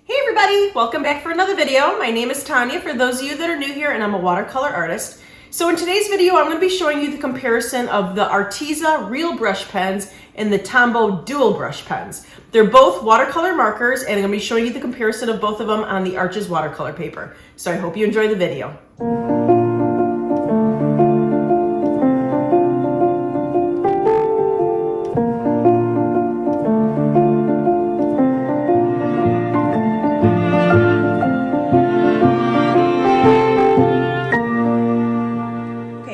Hey everybody, welcome back for another video. My name is Tanya, for those of you that are new here, and I'm a watercolor artist. So in today's video, I'm going to be showing you the comparison of the Arteza real brush pens and the Tombow dual brush pens. They're both watercolor markers, and I'm going to be showing you the comparison of both of them on the Arches watercolor paper. So I hope you enjoy the video.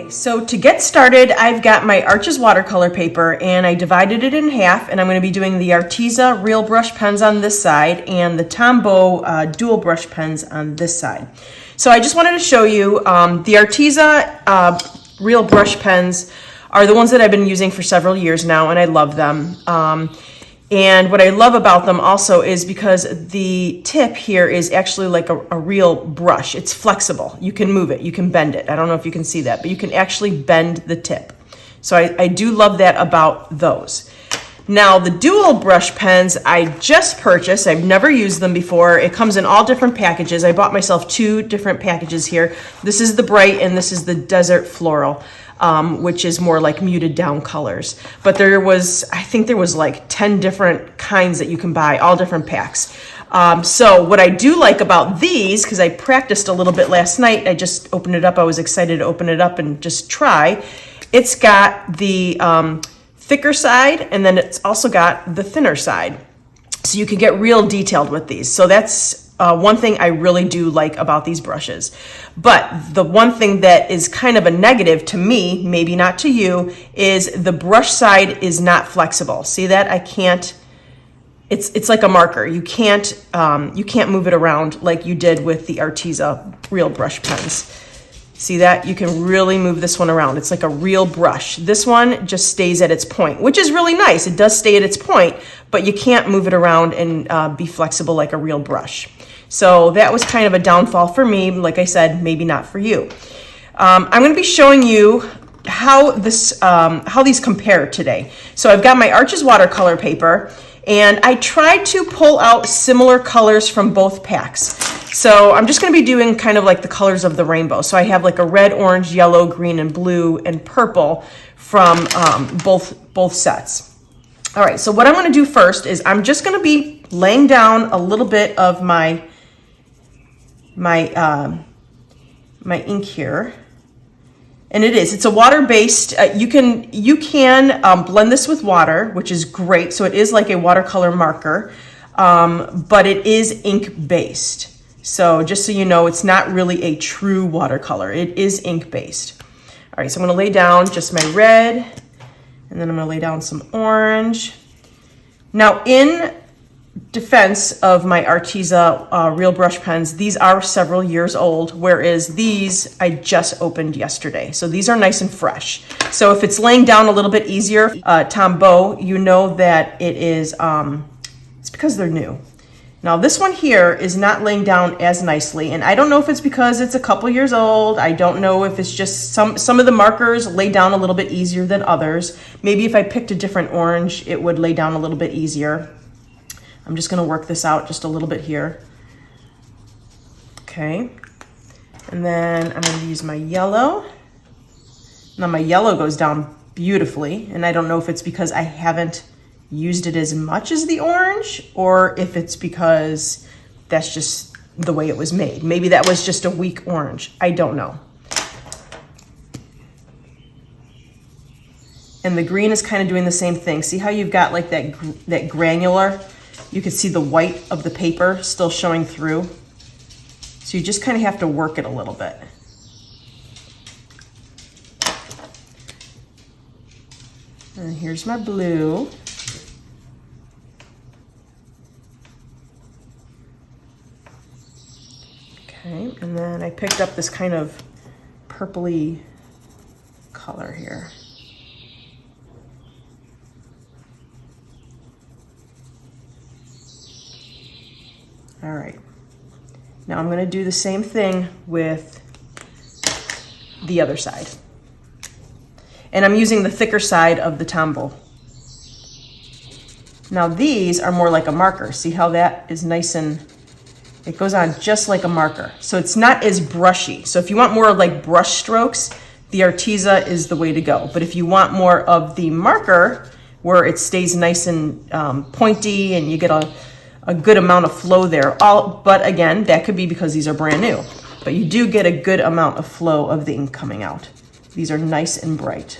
So to get started, I've got my Arches watercolor paper and I divided it in half, and I'm going to be doing the Arteza real brush pens on this side and the Tombow dual brush pens on this side. So I just wanted to show you the Arteza real brush pens are the ones that I've been using for several years now, and I love them. And what I love about them also is because the tip here is actually like a real brush. It's flexible. You can move it, you can bend it. I don't know if you can see that, but you can actually bend the tip. So I do love that about those. Now the dual brush pens I just purchased. I've never used them before. It comes in all different packages. I bought myself two different packages here. This is the bright and this is the desert floral. Which is more like muted down colors. But I think there was like 10 different kinds that you can buy, all different packs. So what I do like about these, because I practiced a little bit last night, I just opened it up. I was excited to open it up and just try. It's got the thicker side, and then it's also got the thinner side. So you can get real detailed with these. So that's one thing I really do like about these brushes. But the one thing that is kind of a negative to me, maybe not to you, is the brush side is not flexible. See that? I can't, it's like a marker. You can't move it around like you did with the Arteza real brush pens. See that? You can really move this one around. It's like a real brush. This one just stays at its point, which is really nice. It does stay at its point, but you can't move it around and be flexible like a real brush. So that was kind of a downfall for me. Like I said, maybe not for you. I'm going to be showing you how these compare today. So I've got my Arches watercolor paper, and I tried to pull out similar colors from both packs. So I'm just going to be doing kind of like the colors of the rainbow. So I have like a red, orange, yellow, green, and blue, and purple from both sets. All right, so what I'm going to do first is I'm just going to be laying down a little bit of my ink here, and it's a water-based. You can blend this with water, which is great. So it is like a watercolor marker, but it is ink-based. So just so you know, it's not really a true watercolor. It is ink-based. All right, so I'm going to lay down just my red, and then I'm going to lay down some orange. Now, in defense of my Arteza real brush pens, these are several years old, whereas these I just opened yesterday. So these are nice and fresh. So if it's laying down a little bit easier, Tombow, you know that it is, it's because they're new. Now this one here is not laying down as nicely, and I don't know if it's because it's a couple years old. I don't know if it's just some of the markers lay down a little bit easier than others. Maybe if I picked a different orange, it would lay down a little bit easier. I'm just going to work this out just a little bit here. Okay, and then I'm going to use my yellow. Now my yellow goes down beautifully, and I don't know if it's because I haven't used it as much as the orange, or if it's because that's just the way it was made. Maybe that was just a weak orange. I don't know. And the green is kind of doing the same thing. See how you've got like that granular? You can see the white of the paper still showing through. So you just kind of have to work it a little bit. And here's my blue. Okay, and then I picked up this kind of purpley color here. All right, now I'm going to do the same thing with the other side. And I'm using the thicker side of the Tombow. Now these are more like a marker. See how that is nice and It goes on just like a marker. So it's not as brushy. So if you want more of like brush strokes, the Arteza is the way to go. But if you want more of the marker, where it stays nice and pointy and you get a good amount of flow there. But again, that could be because these are brand new. But you do get a good amount of flow of the ink coming out. These are nice and bright.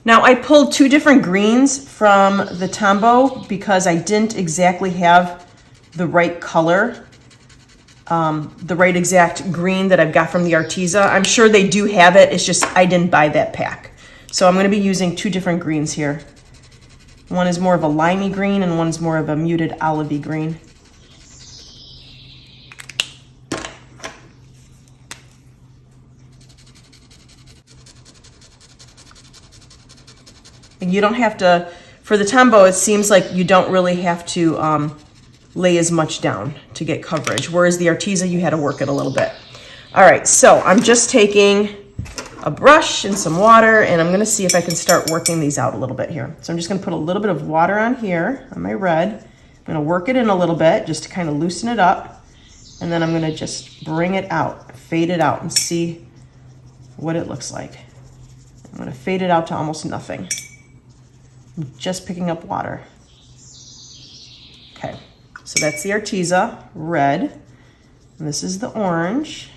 Now I pulled two different greens from the Tombow because I didn't exactly have the right color, the right exact green that I've got from the Arteza. I'm sure they do have it, it's just I didn't buy that pack. So I'm gonna be using two different greens here. One is more of a limey green and one's more of a muted olivey green. And you don't have to, for the Tombow, it seems like you don't really have to lay as much down to get coverage, whereas the Arteza, you had to work it a little bit. All right, so I'm just taking a brush and some water, and I'm gonna see if I can start working these out a little bit here. So I'm just gonna put a little bit of water on here, on my red. I'm gonna work it in a little bit, just to kind of loosen it up, and then I'm gonna just bring it out, fade it out, and see what it looks like. I'm gonna fade it out to almost nothing. I'm just picking up water. Okay, so that's the Arteza red, and this is the orange.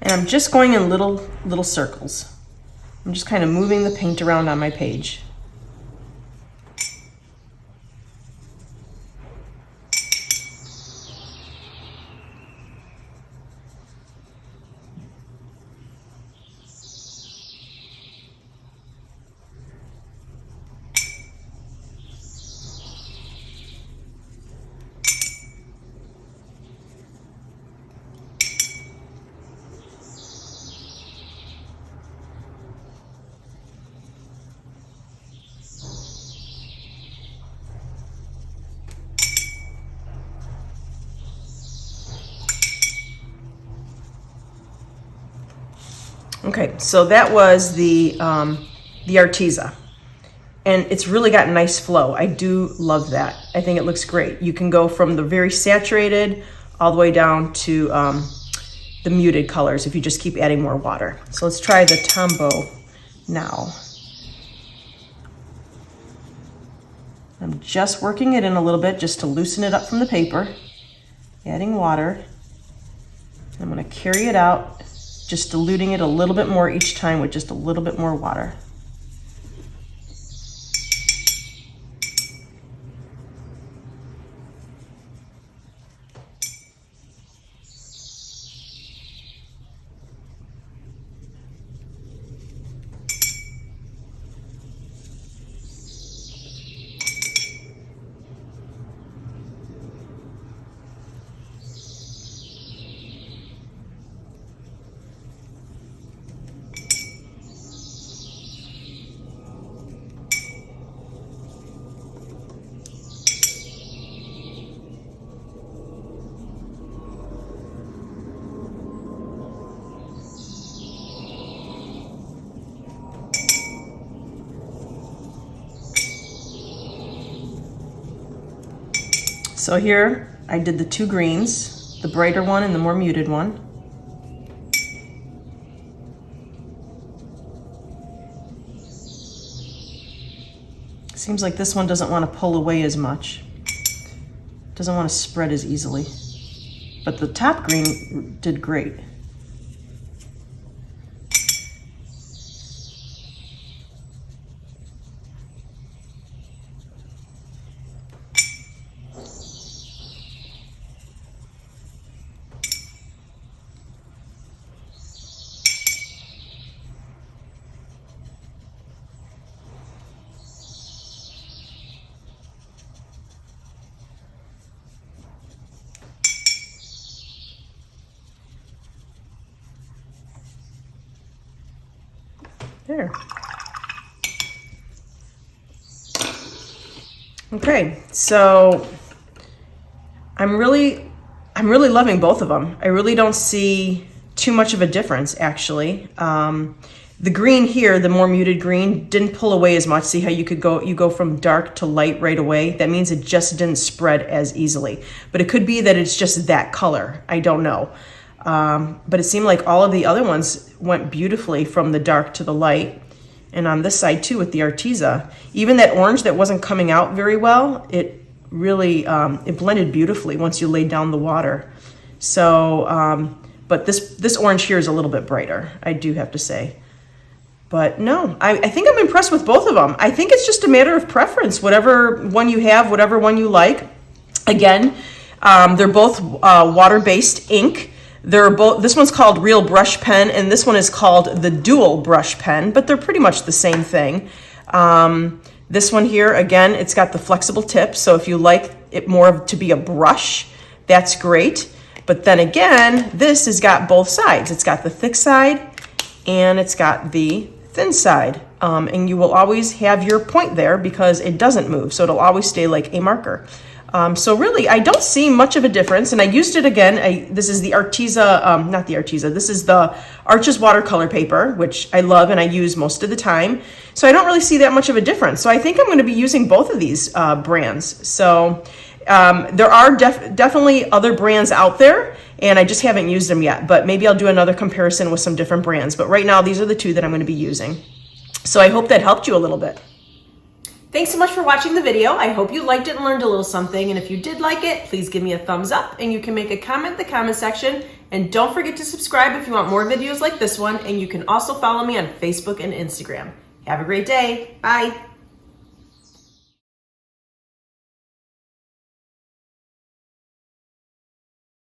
And I'm just going in little circles. I'm just kind of moving the paint around on my page. Okay, so that was the Arteza, and it's really got nice flow. I do love that. I think it looks great. You can go from the very saturated all the way down to the muted colors if you just keep adding more water. So let's try the Tombow now. I'm just working it in a little bit just to loosen it up from the paper, adding water. I'm going to carry it out, just diluting it a little bit more each time with just a little bit more water. So here I did the two greens, the brighter one and the more muted one. Seems like this one doesn't want to pull away as much. Doesn't want to spread as easily. But the top green did great. There. Okay, so I'm really loving both of them. I really don't see too much of a difference, actually. The green here, the more muted green, didn't pull away as much. See how you go from dark to light right away? That means it just didn't spread as easily. But it could be that it's just that color. I don't know. But it seemed like all of the other ones went beautifully from the dark to the light. And on this side too with the Arteza. Even that orange that wasn't coming out very well, it really, it blended beautifully once you laid down the water. So, but this orange here is a little bit brighter, I do have to say. But no, I think I'm impressed with both of them. I think it's just a matter of preference. Whatever one you have, whatever one you like. Again, they're both water-based ink. They're both. This one's called Real Brush Pen, and this one is called the Dual Brush Pen, but they're pretty much the same thing. This one here, again, it's got the flexible tip, so if you like it more to be a brush, that's great. But then again, this has got both sides. It's got the thick side, and it's got the thin side, and you will always have your point there because it doesn't move, so it'll always stay like a marker. So really, I don't see much of a difference, and I used it again. This is the Arteza, not the Arteza, this is the Arches watercolor paper, which I love and I use most of the time. So I don't really see that much of a difference. So I think I'm going to be using both of these brands. So there are definitely other brands out there, and I just haven't used them yet, but maybe I'll do another comparison with some different brands. But right now, these are the two that I'm going to be using. So I hope that helped you a little bit. Thanks so much for watching the video. I hope you liked it and learned a little something. And if you did like it, please give me a thumbs up, and you can make a comment in the comment section. And don't forget to subscribe if you want more videos like this one. And you can also follow me on Facebook and Instagram. Have a great day. Bye.